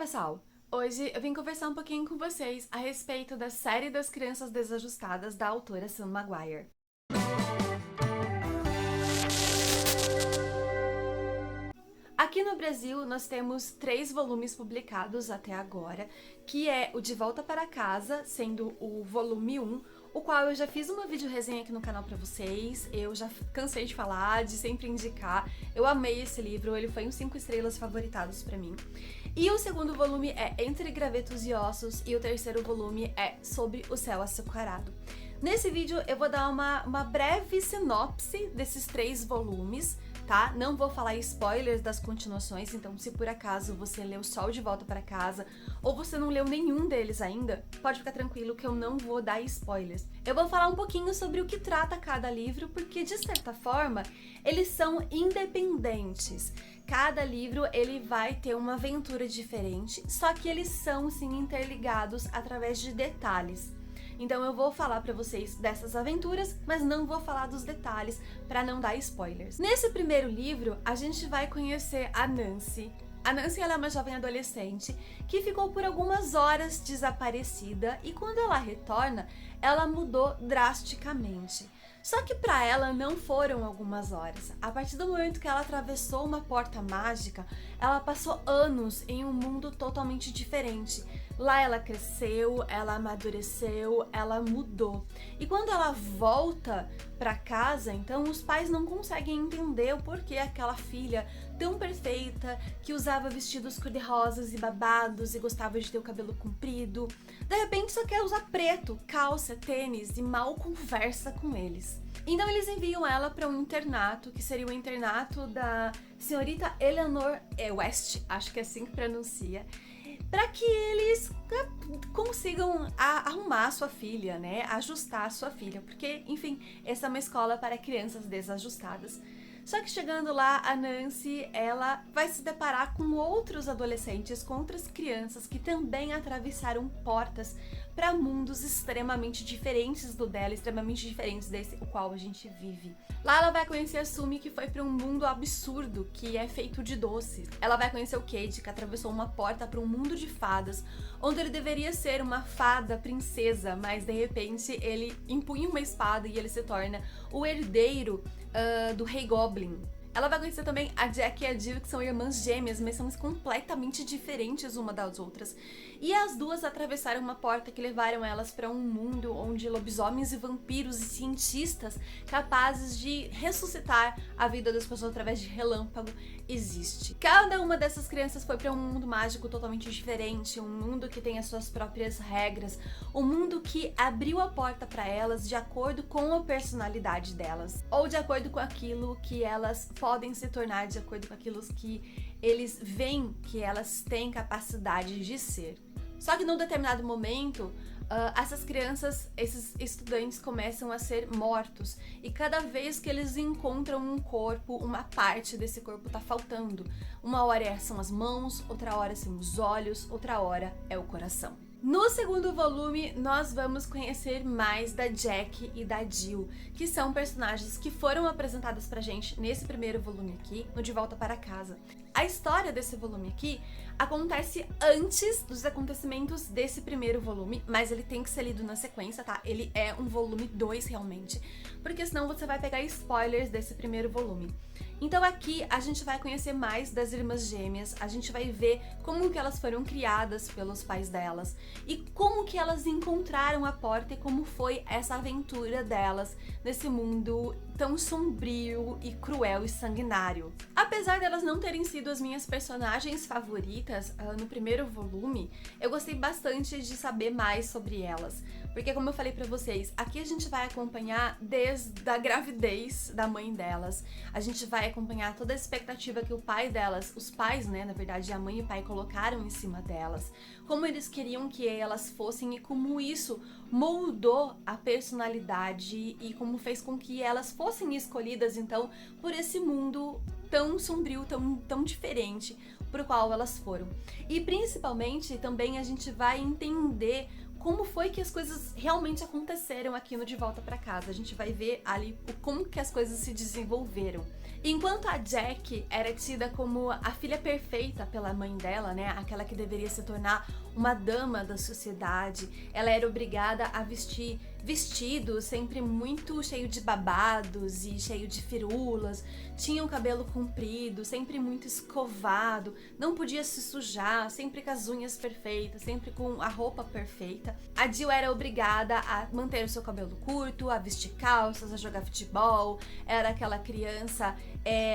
pessoal! Hoje eu vim conversar um pouquinho com vocês a respeito da série das Crianças Desajustadas da autora Sam Maguire. Aqui no Brasil nós temos 3 volumes publicados até agora, que é o De Volta para Casa, sendo o volume 1, o qual eu já fiz uma vídeo resenha aqui no canal pra vocês, eu já cansei de falar, de sempre indicar, eu amei esse livro, ele foi um 5 estrelas favoritados pra mim. E o segundo volume é Entre Gravetos e Ossos, e o terceiro volume é Sobre o Céu Açucarado. Nesse vídeo eu vou dar uma breve sinopse desses 3 volumes, tá? Não vou falar spoilers das continuações, então se por acaso você leu só o De Volta para Casa ou você não leu nenhum deles ainda, pode ficar tranquilo que eu não vou dar spoilers. Eu vou falar um pouquinho sobre o que trata cada livro, porque de certa forma eles são independentes. Cada livro ele vai ter uma aventura diferente, só que eles são sim interligados através de detalhes. Então eu vou falar pra vocês dessas aventuras, mas não vou falar dos detalhes pra não dar spoilers. Nesse primeiro livro, a gente vai conhecer a Nancy. A Nancy ela é uma jovem adolescente que ficou por algumas horas desaparecida e quando ela retorna, ela mudou drasticamente. Só que para ela não foram algumas horas. A partir do momento que ela atravessou uma porta mágica, ela passou anos em um mundo totalmente diferente. Lá ela cresceu, ela amadureceu, ela mudou. E quando ela volta para casa, então os pais não conseguem entender o porquê aquela filha tão perfeita, que usava vestidos cor-de-rosas e babados e gostava de ter o cabelo comprido, de repente só quer usar preto, calça, tênis e mal conversa com eles. Então eles enviam ela para um internato, que seria o internato da senhorita Eleanor West, acho que é assim que pronuncia, para que eles consigam arrumar a sua filha, né, ajustar a sua filha, porque, enfim, essa é uma escola para crianças desajustadas. Só que chegando lá, a Nancy, ela vai se deparar com outros adolescentes, com outras crianças que também atravessaram portas para mundos extremamente diferentes do dela, extremamente diferentes desse o qual a gente vive. Lá ela vai conhecer a Sumi, que foi para um mundo absurdo, que é feito de doces. Ela vai conhecer o Cade, que atravessou uma porta para um mundo de fadas, onde ele deveria ser uma fada princesa, mas de repente ele empunha uma espada e ele se torna o herdeiro do Rei Goblin. Ela vai conhecer também a Jack e a Jill, que são irmãs gêmeas, mas são completamente diferentes uma das outras. E as duas atravessaram uma porta que levaram elas para um mundo onde lobisomens e vampiros e cientistas capazes de ressuscitar a vida das pessoas através de relâmpago existe. Cada uma dessas crianças foi para um mundo mágico totalmente diferente, um mundo que tem as suas próprias regras, um mundo que abriu a porta para elas de acordo com a personalidade delas, ou de acordo com aquilo que elas podem se tornar, de acordo com aquilo que eles veem que elas têm capacidade de ser. Só que num determinado momento, essas crianças, esses estudantes começam a ser mortos e cada vez que eles encontram um corpo, uma parte desse corpo tá faltando. Uma hora são as mãos, outra hora são os olhos, outra hora é o coração. No segundo volume, nós vamos conhecer mais da Jack e da Jill, que são personagens que foram apresentadas pra gente nesse primeiro volume aqui, no De Volta para Casa. A história desse volume aqui acontece antes dos acontecimentos desse primeiro volume, mas ele tem que ser lido na sequência, tá? Ele é um volume 2 realmente, porque senão você vai pegar spoilers desse primeiro volume. Então aqui a gente vai conhecer mais das irmãs gêmeas, a gente vai ver como que elas foram criadas pelos pais delas e como que elas encontraram a porta e como foi essa aventura delas nesse mundo tão sombrio e cruel e sanguinário. Apesar delas não terem sido as minhas personagens favoritas no primeiro volume, eu gostei bastante de saber mais sobre elas, porque como eu falei pra vocês, aqui a gente vai acompanhar desde a gravidez da mãe delas, a gente vai acompanhar toda a expectativa que o pai delas, os pais, né, na verdade a mãe e o pai colocaram em cima delas, como eles queriam que elas fossem e como isso moldou a personalidade e como fez com que elas fossem escolhidas então por esse mundo tão sombrio, tão diferente pro qual elas foram. E principalmente também a gente vai entender como foi que as coisas realmente aconteceram aqui no De Volta pra Casa. A gente vai ver ali como que as coisas se desenvolveram. Enquanto a Jack era tida como a filha perfeita pela mãe dela, né, aquela que deveria se tornar uma dama da sociedade, ela era obrigada a vestir vestido sempre muito cheio de babados e cheio de firulas, tinha o cabelo comprido, sempre muito escovado, não podia se sujar, sempre com as unhas perfeitas, sempre com a roupa perfeita. A Jill era obrigada a manter o seu cabelo curto, a vestir calças, a jogar futebol, era aquela criança,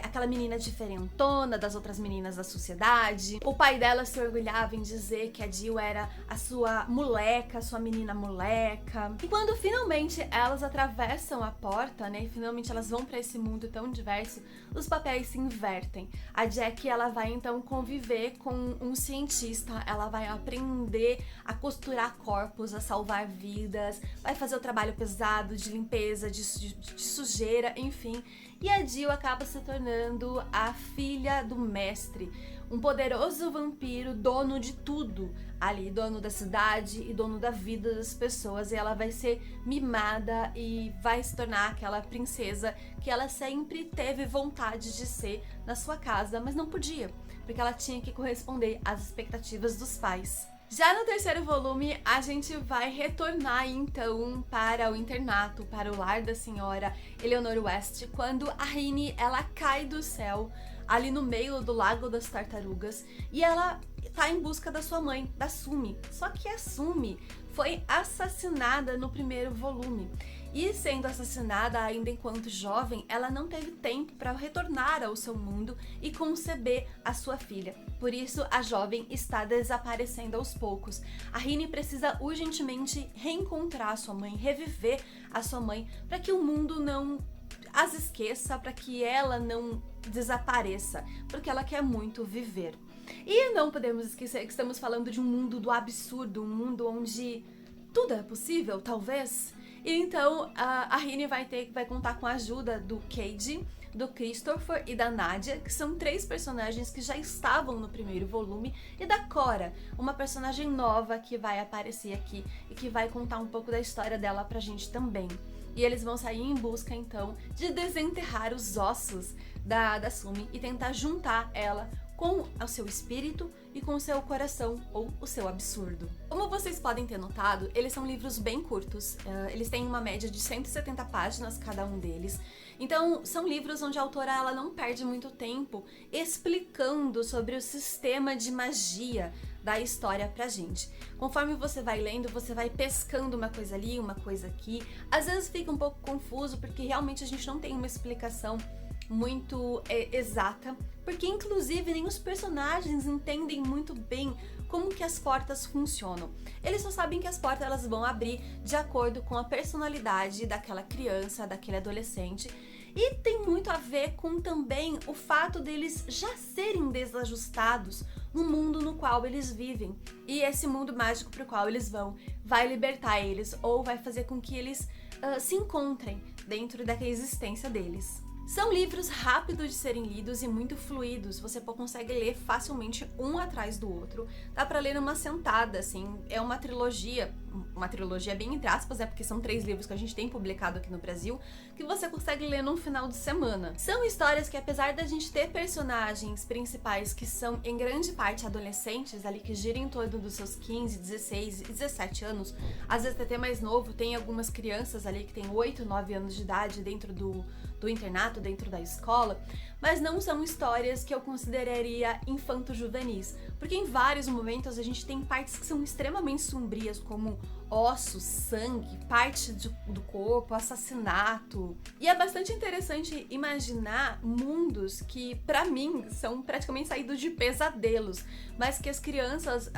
aquela menina diferentona das outras meninas da sociedade. O pai dela se orgulhava em dizer que a Jill era a sua moleca, a sua menina moleca. E quando finalmente elas atravessam a porta, né, e finalmente elas vão para esse mundo tão diverso, os papéis se invertem. A Jack, ela vai então conviver com um cientista, ela vai aprender a costurar corpos, a salvar vidas, vai fazer o trabalho pesado de limpeza, de sujeira, enfim. E a Jill acaba se tornando a filha do mestre, um poderoso vampiro, dono de tudo ali, dono da cidade e dono da vida das pessoas, e ela vai ser mimada e vai se tornar aquela princesa que ela sempre teve vontade de ser na sua casa, mas não podia, porque ela tinha que corresponder às expectativas dos pais. Já no terceiro volume, a gente vai retornar então para o internato, para o lar da senhora Eleanor West, quando a Rini, ela cai do céu ali no meio do Lago das Tartarugas e ela tá em busca da sua mãe, da Sumi. Só que a Sumi foi assassinada no primeiro volume. E sendo assassinada ainda enquanto jovem, ela não teve tempo para retornar ao seu mundo e conceber a sua filha. Por isso, a jovem está desaparecendo aos poucos. A Rini precisa urgentemente reencontrar a sua mãe, reviver a sua mãe, para que o mundo não as esqueça, para que ela não desapareça, porque ela quer muito viver. E não podemos esquecer que estamos falando de um mundo do absurdo, um mundo onde tudo é possível, talvez. E então a Rini vai contar com a ajuda do Cade, do Christopher e da Nadia, que são 3 personagens que já estavam no primeiro volume, e da Cora, uma personagem nova que vai aparecer aqui e que vai contar um pouco da história dela pra gente também. E eles vão sair em busca, então, de desenterrar os ossos da Sumi e tentar juntar ela com o seu espírito e com o seu coração, ou o seu absurdo. Como vocês podem ter notado, eles são livros bem curtos, eles têm uma média de 170 páginas cada um deles. Então, são livros onde a autora ela não perde muito tempo explicando sobre o sistema de magia da história pra gente. Conforme você vai lendo, você vai pescando uma coisa ali, uma coisa aqui. Às vezes fica um pouco confuso, porque realmente a gente não tem uma explicação muito exata, porque inclusive nem os personagens entendem muito bem como que as portas funcionam. Eles só sabem que as portas elas vão abrir de acordo com a personalidade daquela criança, daquele adolescente, e tem muito a ver com também o fato deles já serem desajustados no mundo no qual eles vivem. E esse mundo mágico para o qual eles vão vai libertar eles, ou vai fazer com que eles se encontrem dentro da existência deles. São livros rápidos de serem lidos e muito fluidos, você consegue ler facilmente um atrás do outro, dá pra ler numa sentada, assim, é uma trilogia bem entre aspas, porque são 3 livros que a gente tem publicado aqui no Brasil, que você consegue ler num final de semana. São histórias que, apesar da gente ter personagens principais que são em grande parte adolescentes, ali que giram em torno dos seus 15, 16 e 17 anos, às vezes até mais novo, tem algumas crianças ali que têm 8, 9 anos de idade dentro do internato, dentro da escola, mas não são histórias que eu consideraria infanto-juvenis, porque em vários momentos a gente tem partes que são extremamente sombrias, como ossos, sangue, parte do corpo, assassinato. E é bastante interessante imaginar mundos que, pra mim, são praticamente saídos de pesadelos, mas que as crianças,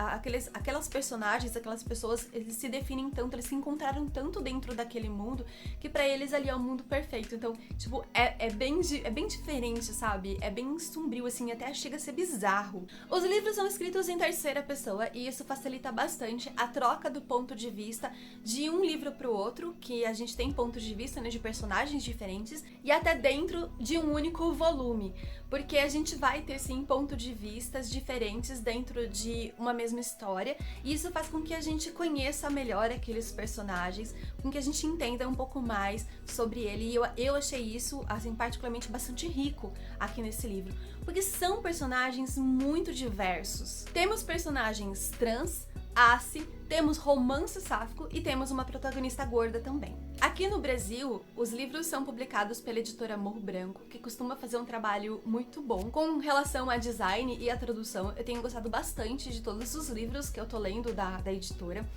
aquelas personagens, aquelas pessoas, eles se definem tanto, eles se encontraram tanto dentro daquele mundo, que pra eles ali é o mundo perfeito. Então, tipo, é bem diferente, sabe? É bem sombrio, assim, até chega a ser bizarro. Os livros são escritos em terceira pessoa e isso facilita bastante a troca do ponto de vista de um livro pro outro, que a gente tem pontos de vista, né, de personagens diferentes, e até dentro de um único volume, porque a gente vai ter sim pontos de vistas diferentes dentro de uma mesma história, e isso faz com que a gente conheça melhor aqueles personagens, com que a gente entenda um pouco mais sobre ele, e eu achei isso, assim, particularmente bastante rico aqui nesse livro, porque são personagens muito diversos. Temos personagens trans, ace, temos romance sáfico e temos uma protagonista gorda também. Aqui no Brasil, os livros são publicados pela editora Morro Branco, que costuma fazer um trabalho muito bom com relação a design e a tradução. Eu tenho gostado bastante de todos os livros que eu tô lendo da editora.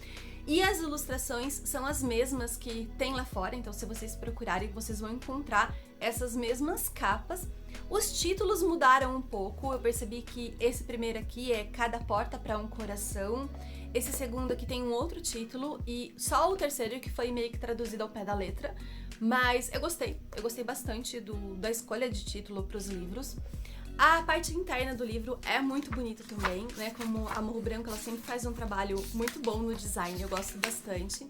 E as ilustrações são as mesmas que tem lá fora, então se vocês procurarem, vocês vão encontrar essas mesmas capas. Os títulos mudaram um pouco, eu percebi que esse primeiro aqui é Cada Porta para um Coração, esse segundo aqui tem um outro título e só o terceiro que foi meio que traduzido ao pé da letra, mas eu gostei bastante da escolha de título para os livros. A parte interna do livro é muito bonita também, né? Como a Morro Branco, ela sempre faz um trabalho muito bom no design, eu gosto bastante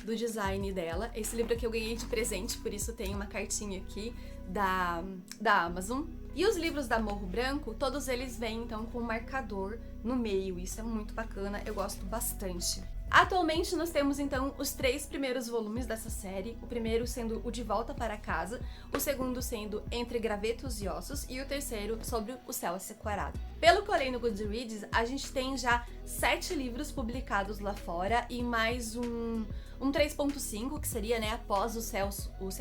do design dela. Esse livro aqui eu ganhei de presente, por isso tem uma cartinha aqui da Amazon. E os livros da Morro Branco, todos eles vêm então com um marcador no meio, isso é muito bacana, eu gosto bastante. Atualmente nós temos então os 3 primeiros volumes dessa série, o primeiro sendo o De Volta para Casa, o segundo sendo Entre Gravetos e Ossos e o terceiro sobre o Céu Açucarado. Pelo que eu olhei no Goodreads, a gente tem já 7 livros publicados lá fora e mais um 3.5, que seria, né, após o Céu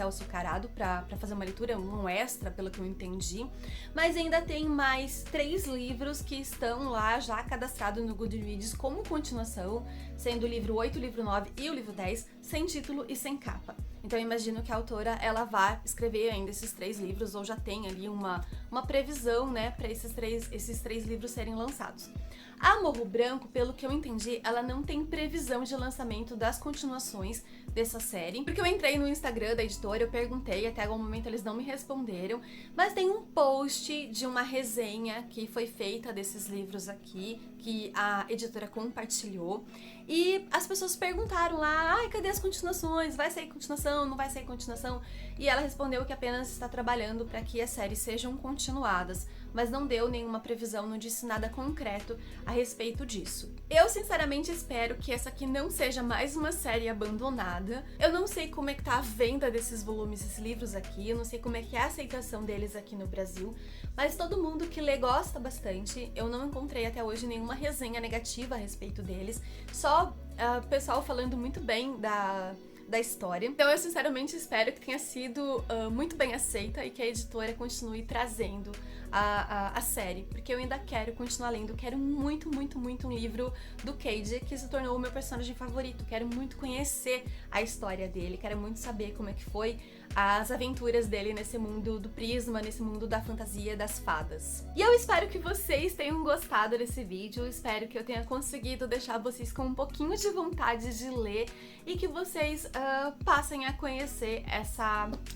Açucarado, pra fazer uma leitura, um extra, pelo que eu entendi. Mas ainda tem mais 3 livros que estão lá já cadastrados no Goodreads como continuação, sendo o livro 8, o livro 9 e o livro 10, sem título e sem capa. Então eu imagino que a autora, ela vai escrever ainda esses 3 livros, ou já tem ali uma previsão, né, para esses três livros serem lançados. A Morro Branco, pelo que eu entendi, ela não tem previsão de lançamento das continuações dessa série, porque eu entrei no Instagram da editora, eu perguntei, até algum momento eles não me responderam, mas tem um post de uma resenha que foi feita desses livros aqui, que a editora compartilhou, e as pessoas perguntaram lá, ai, cadê as continuações? Vai sair continuação? Não vai sair continuação? E ela respondeu que apenas está trabalhando para que as séries sejam continuadas, mas não deu nenhuma previsão, não disse nada concreto a respeito disso. Eu sinceramente espero que essa aqui não seja mais uma série abandonada. Eu não sei como é que tá a venda desses volumes, esses livros aqui, eu não sei como é que é a aceitação deles aqui no Brasil, mas todo mundo que lê gosta bastante. Eu não encontrei até hoje nenhuma resenha negativa a respeito deles, só pessoal falando muito bem da história. Então eu sinceramente espero que tenha sido muito bem aceita e que a editora continue trazendo a série, porque eu ainda quero continuar lendo, quero muito, muito, muito um livro do Cade, que se tornou o meu personagem favorito, quero muito conhecer a história dele, quero muito saber como é que foi as aventuras dele nesse mundo do Prisma, nesse mundo da fantasia das fadas. E eu espero que vocês tenham gostado desse vídeo, espero que eu tenha conseguido deixar vocês com um pouquinho de vontade de ler e que vocês passem a conhecer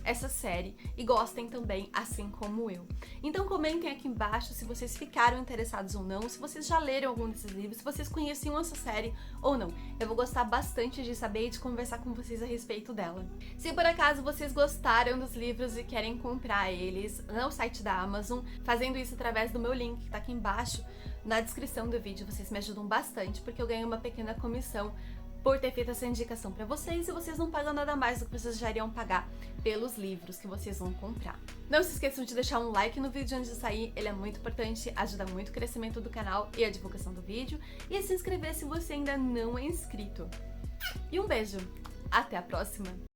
essa série e gostem também, assim como eu. Então comentem aqui embaixo se vocês ficaram interessados ou não, se vocês já leram algum desses livros, se vocês conheciam essa série ou não. Eu vou gostar bastante de saber e de conversar com vocês a respeito dela. Se por acaso vocês gostaram dos livros e querem comprar eles no site da Amazon, fazendo isso através do meu link que tá aqui embaixo na descrição do vídeo, vocês me ajudam bastante porque eu ganho uma pequena comissão por ter feito essa indicação pra vocês, e vocês não pagam nada mais do que vocês já iriam pagar pelos livros que vocês vão comprar. Não se esqueçam de deixar um like no vídeo antes de sair, ele é muito importante, ajuda muito o crescimento do canal e a divulgação do vídeo, e se inscrever se você ainda não é inscrito. E um beijo, até a próxima!